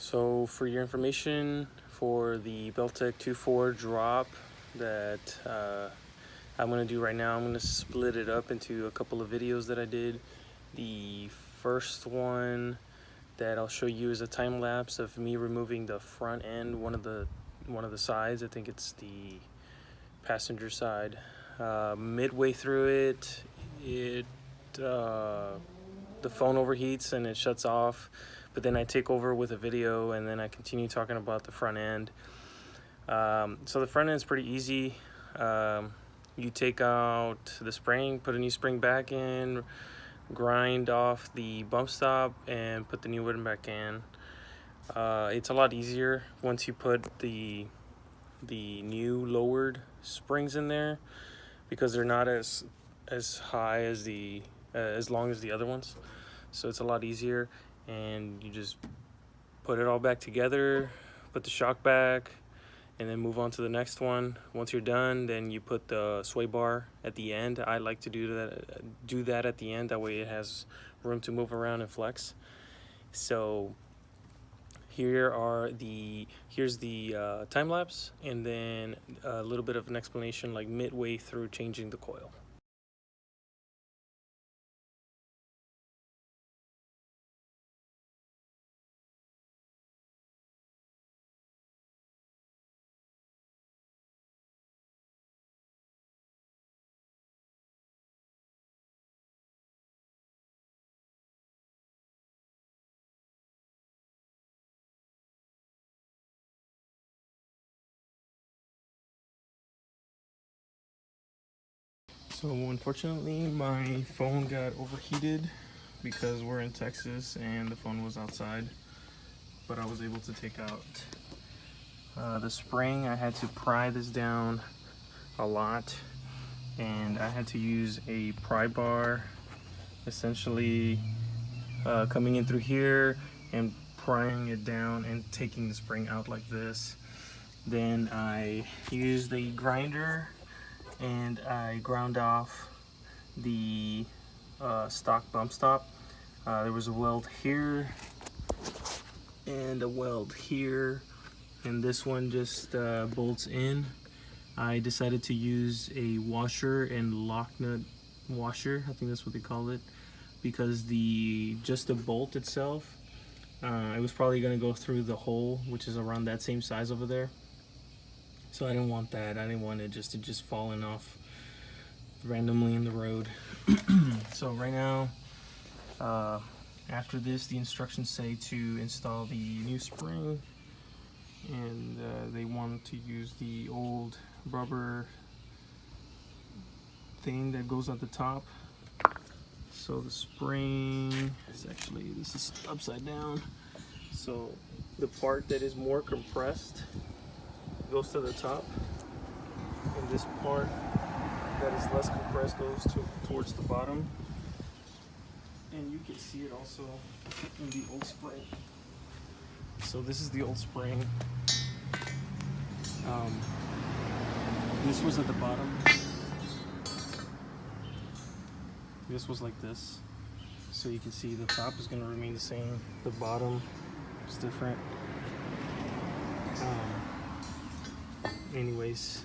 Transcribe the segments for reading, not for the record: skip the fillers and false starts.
So for your information, for the Belltech 2.4 drop that I'm going to do right now, I'm going to split it up into a couple of videos that I did. The first one that I'll show you is a time lapse of me removing the front end, one of the sides. I think it's the passenger side. Midway through it the phone overheats and it shuts off, but then I take over with a video and then I continue talking about the front end. So the front end is pretty easy. You take out the spring, put a new spring back in, grind off the bump stop and put the new one back in. It's a lot easier once you put the new lowered springs in there, because they're not as high as as long as the other ones, so it's a lot easier. And you just put it all back together, put the shock back, and then move on to the next one. Once you're done, then you put the sway bar at the end. I like to do that at the end, that way it has room to move around and flex. So here's the time lapse, and then a little bit of an explanation like midway through changing the coil. So unfortunately my phone got overheated because we're in Texas and the phone was outside, but I was able to take out the spring. I had to pry this down a lot, and I had to use a pry bar, essentially coming in through here and prying it down and taking the spring out like this. Then I used the grinder and I ground off the stock bump stop. There was a weld here and a weld here, and this one just bolts in. I decided to use a washer and lock nut washer, I think that's what they call it, because just the bolt itself, it was probably going to go through the hole, which is around that same size over there. So I didn't want that. I didn't want it to just falling off randomly in the road. So right now, after this, the instructions say to install the new spring, and they want to use the old rubber thing that goes at the top. So the spring is actually, this is upside down. So the part that is more compressed goes to the top, and this part that is less compressed goes towards the bottom. And you can see it also in the old spring. So this is the old spring. This was at the bottom. This was like this. So you can see the top is going to remain the same. The bottom is different. Anyways,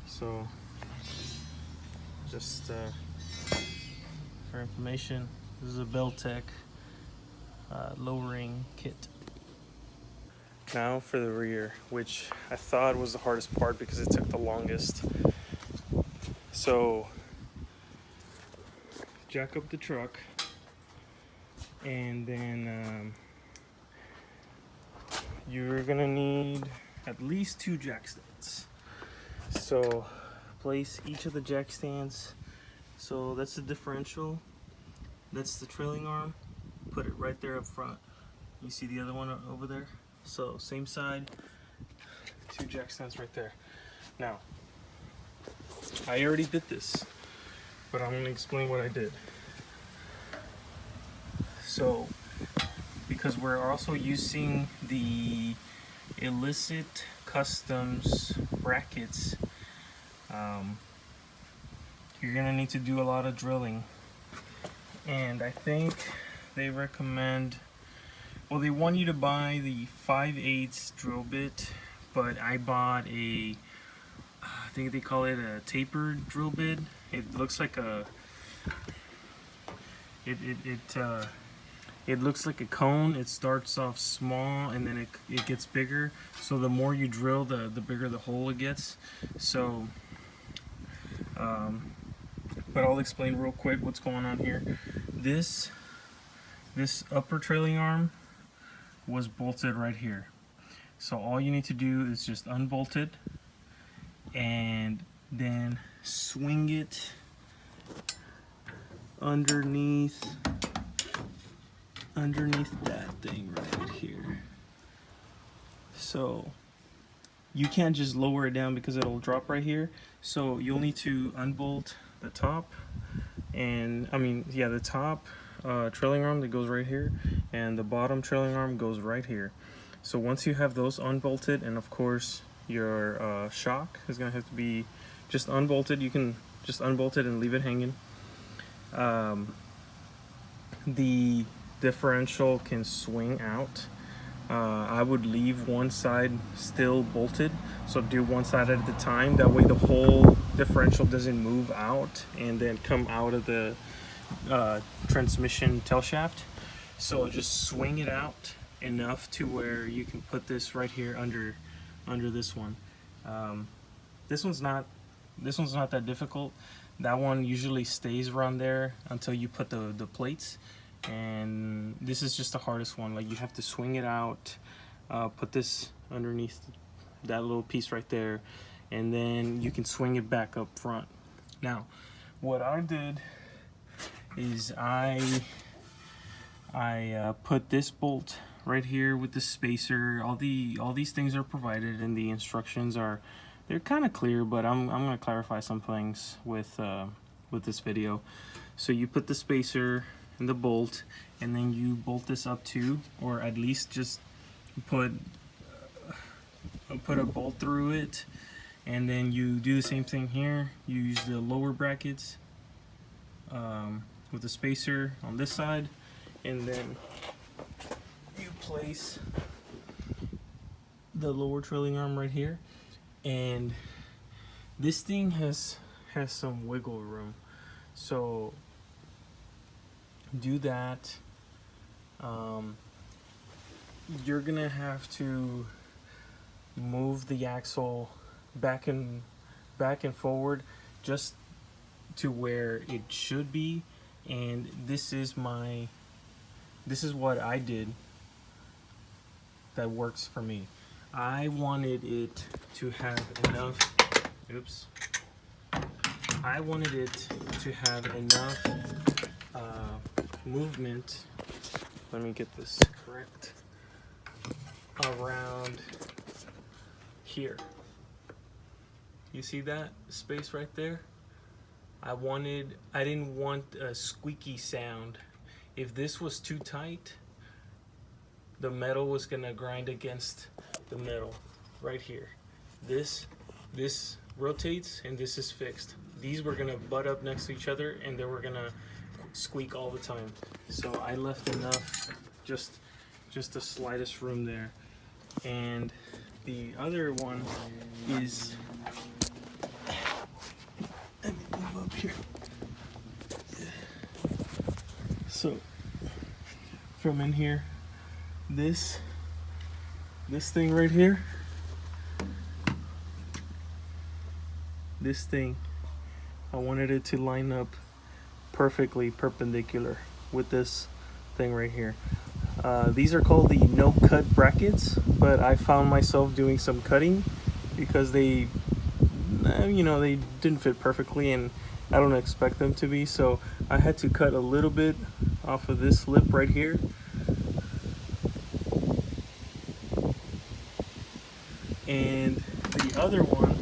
so just for information, this is a Belltech lowering kit. Now for the rear, which I thought was the hardest part because it took the longest. So jack up the truck, and then you're gonna need at least 2 jack stands. So place each of the jack stands. So that's the differential, that's the trailing arm. Put it right there up front. You see the other one over there? So same side, 2 jack stands right there. Now, I already did this, but I'm gonna explain what I did. So, because we're also using the Illicit Customs brackets, you're gonna need to do a lot of drilling, and I think they recommend Well, they want you to buy the 5/8 drill bit, but I bought a, I think they call it a tapered drill bit. It looks like a, it looks like a cone. It starts off small and then it gets bigger. So the more you drill, the bigger the hole it gets. So, but I'll explain real quick what's going on here. This upper trailing arm was bolted right here. So all you need to do is just unbolt it and then swing it underneath that thing right here. So you can't just lower it down because it'll drop right here. So you'll need to unbolt the top, and the top trailing arm that goes right here, and the bottom trailing arm goes right here. So once you have those unbolted, and of course your shock is gonna have to be just unbolted. You can just unbolt it and leave it hanging. The differential can swing out. I would leave one side still bolted, so do one side at a time. That way the whole differential doesn't move out and then come out of the transmission tail shaft. So just swing it out enough to where you can put this right here under this one. This one's not that difficult. That one usually stays around there until you put the plates, and this is just the hardest one. Like, you have to swing it out, put this underneath that little piece right there, and then you can swing it back up front. Now what I did is I put this bolt right here with the spacer. All these things are provided, and the instructions they're kind of clear, but I'm gonna clarify some things with this video. So you put the spacer and the bolt, and then you bolt this up to, or at least just put a bolt through it, and then you do the same thing here. You use the lower brackets with the spacer on this side, and then you place the lower trailing arm right here. And this thing has some wiggle room, so do that. You're gonna have to move the axle back and forward just to where it should be, and this is what I did that works for me. I wanted it to have enough, I wanted it to have enough movement, let me get this correct, around here. You see that space right there? I didn't want a squeaky sound. If this was too tight, the metal was gonna grind against the metal right here. This rotates and this is fixed. These were gonna butt up next to each other and they were gonna squeak all the time. So I left enough, just the slightest room there. And the other one is, let me move up here. So from in here, this thing right here, this thing, I wanted it to line up perfectly perpendicular with this thing right here. These are called the no cut brackets, but I found myself doing some cutting because they didn't fit perfectly, and I don't expect them to be, so I had to cut a little bit off of this lip right here. And the other one,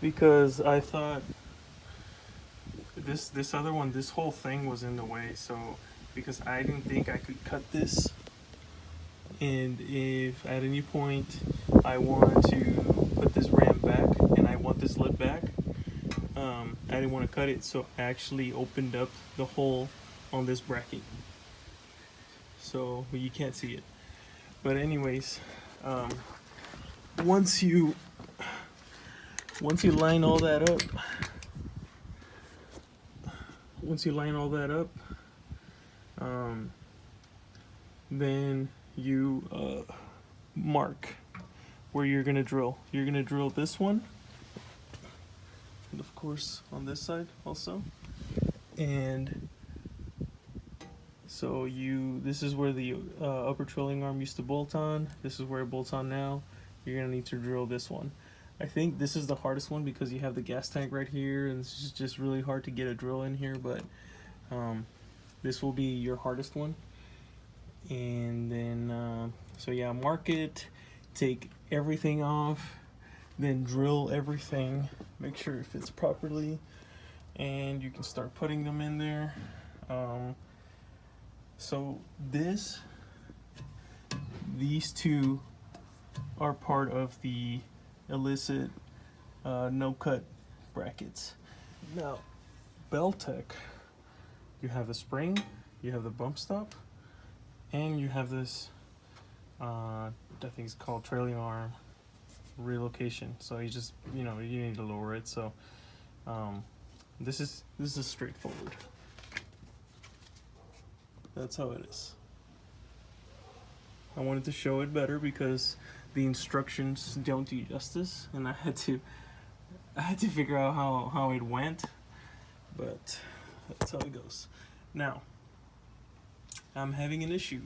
because I thought this other one, this whole thing was in the way, so because I didn't think I could cut this, and if at any point I want to put this ram back and I want this lip back, I didn't want to cut it, so I actually opened up the hole on this bracket. So, but you can't see it. But anyways, once you line all that up, then you mark where you're gonna drill. You're gonna drill this one, and of course on this side also. And so this is where the upper trailing arm used to bolt on. This is where it bolts on now. You're gonna need to drill this one. I think this is the hardest one because you have the gas tank right here, and it's just really hard to get a drill in here, but this will be your hardest one. And then so yeah, mark it, take everything off, then drill everything, make sure it fits properly, and you can start putting them in there. So these two are part of the Illicit no cut brackets. Now Belltech, you have the spring, you have the bump stop, and you have this I think it's called trailing arm relocation. So you just, you need to lower it. So this is straightforward. That's how it is. I wanted to show it better because the instructions don't do justice, and I had to figure out how it went, but that's how it goes. Now I'm having an issue.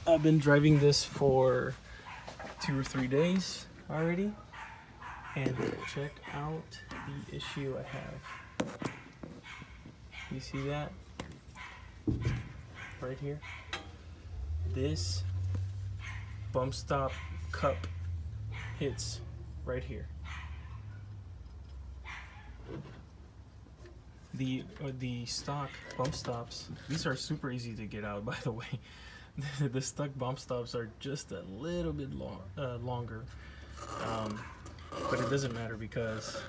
I've been driving this for 2 or 3 days already, and check out the issue I have. You see that? Right here? This bump stop cup hits right here. The stock bump stops, these are super easy to get out, by the way. The stock bump stops are just a little bit longer, but it doesn't matter because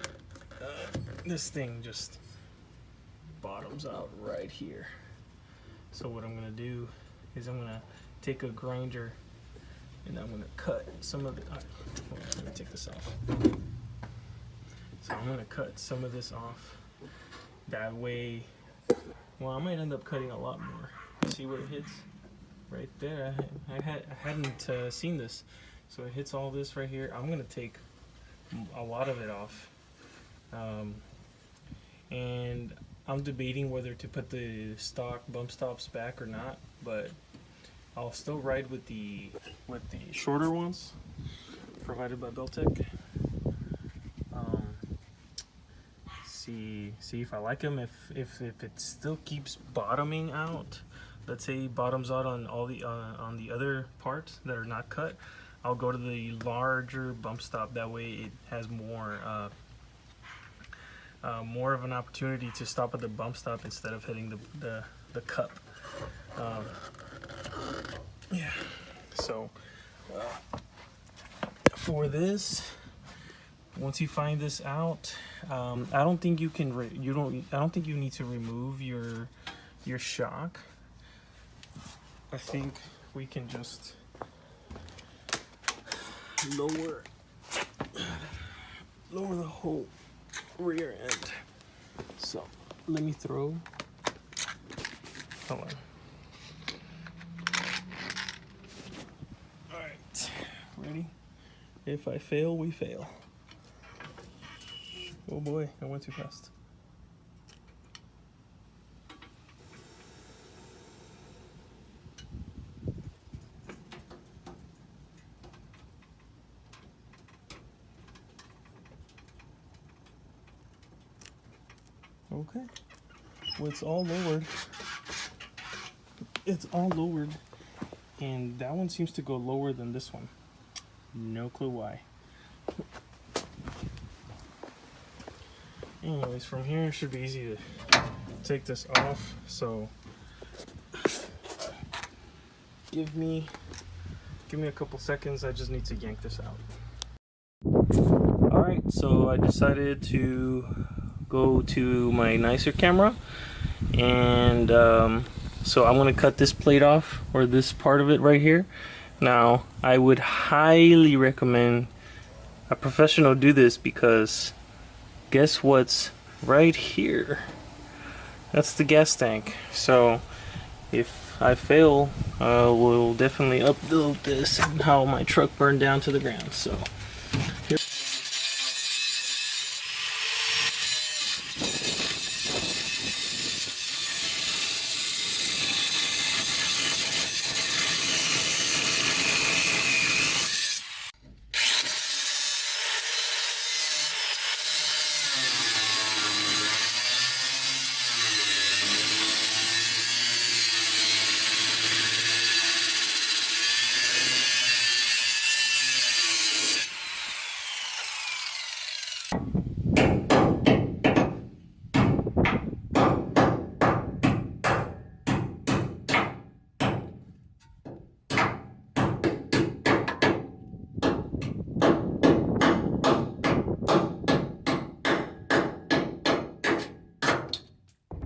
this thing just bottoms out right here. So what I'm gonna do is I'm gonna take a grinder and I'm gonna cut some of the. Let me take this off. So I'm gonna cut some of this off. That way, well, I might end up cutting a lot more. See where it hits? Right there. I hadn't seen this. So it hits all this right here. I'm gonna take a lot of it off, and I'm debating whether to put the stock bump stops back or not, but I'll still ride with the shorter ones provided by Belltech. See if I like them. If it still keeps bottoming out, let's say bottoms out on all the on the other parts that are not cut, I'll go to the larger bump stop. That way it has more of an opportunity to stop at the bump stop instead of hitting the cup. Yeah. So for this, once you find this out, I don't think you can. I don't think you need to remove your shock. I think we can just lower the whole rear end. So let me throw. Hold on. All right, ready? If I fail, we fail. Oh boy, I went too fast. Okay, well, it's all lowered. It's all lowered, and that one seems to go lower than this one. No clue why. Anyways, from here it should be easy to take this off. So give me a couple seconds. I just need to yank this out. All right, So I decided to go to my nicer camera, and so I'm gonna cut this plate off, or this part of it right here. Now I would highly recommend a professional do this, because guess what's right here? That's the gas tank. So if I fail, we'll definitely upload this and how my truck burned down to the ground. So here.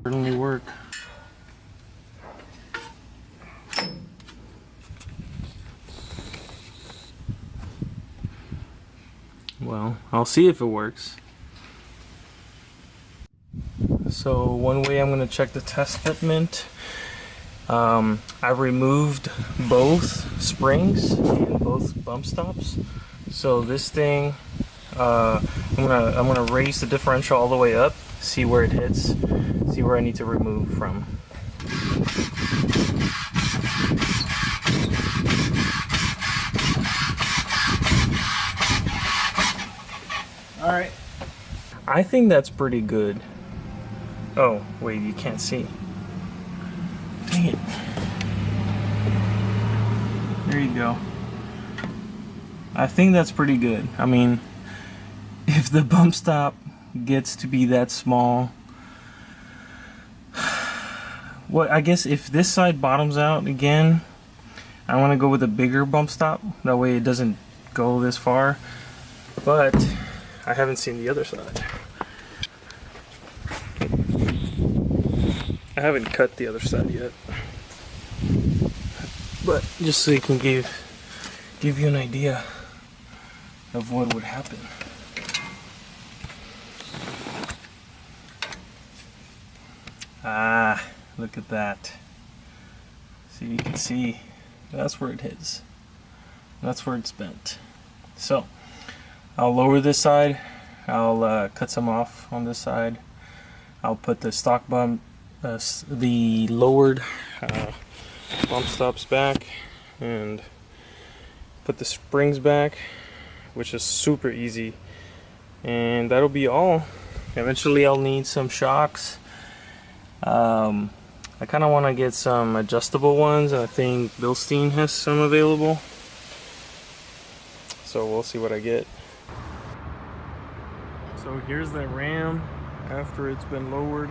Certainly work. Well, I'll see if it works. So one way I'm going to check the test fitment, I removed both springs and both bump stops. So this thing, I'm gonna raise the differential all the way up, see where it hits, see where I need to remove from. All right, I think that's pretty good. Oh wait, you can't see. Dang it. There you go. I think that's pretty good. I mean, if the bump stop gets to be that small, well, I guess if this side bottoms out again, I want to go with a bigger bump stop. That way it doesn't go this far. But I haven't seen the other side. I haven't cut the other side yet. But just so you can give you an idea of what would happen. Ah, look at that. So you can see that's where it hits. That's where it's bent. So I'll lower this side. I'll cut some off on this side. I'll put the stock bump, the lowered bump stops back, and put the springs back, which is super easy. And that'll be all. Eventually I'll need some shocks. I kind of want to get some adjustable ones. I think Bilstein has some available. So we'll see what I get. So here's the ram after it's been lowered.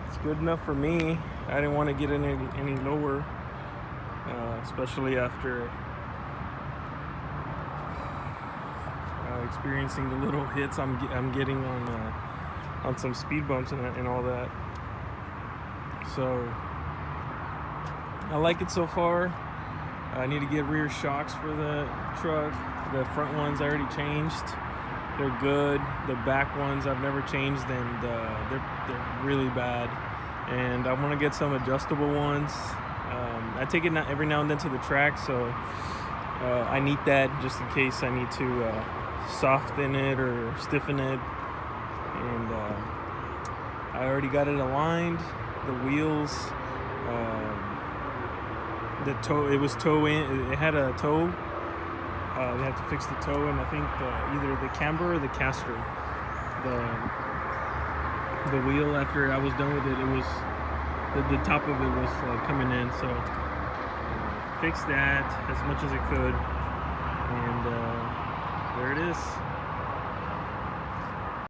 It's good enough for me. I didn't want to get any lower, especially after experiencing the little hits I'm getting on some speed bumps and all that. So I like it so far. I need to get rear shocks for the truck. The front ones I already changed. They're good. The back ones I've never changed, and they're really bad. And I want to get some adjustable ones. I take it every now and then to the track, so I need that just in case I need to soften it or stiffen it. And I already got it aligned. The wheels, the toe, it was toe in. It had a toe. They had to fix the toe, and I think either the camber or the caster. The wheel, after I was done with it, it was the top of it was like coming in. So fixed that as much as I could, and there it is.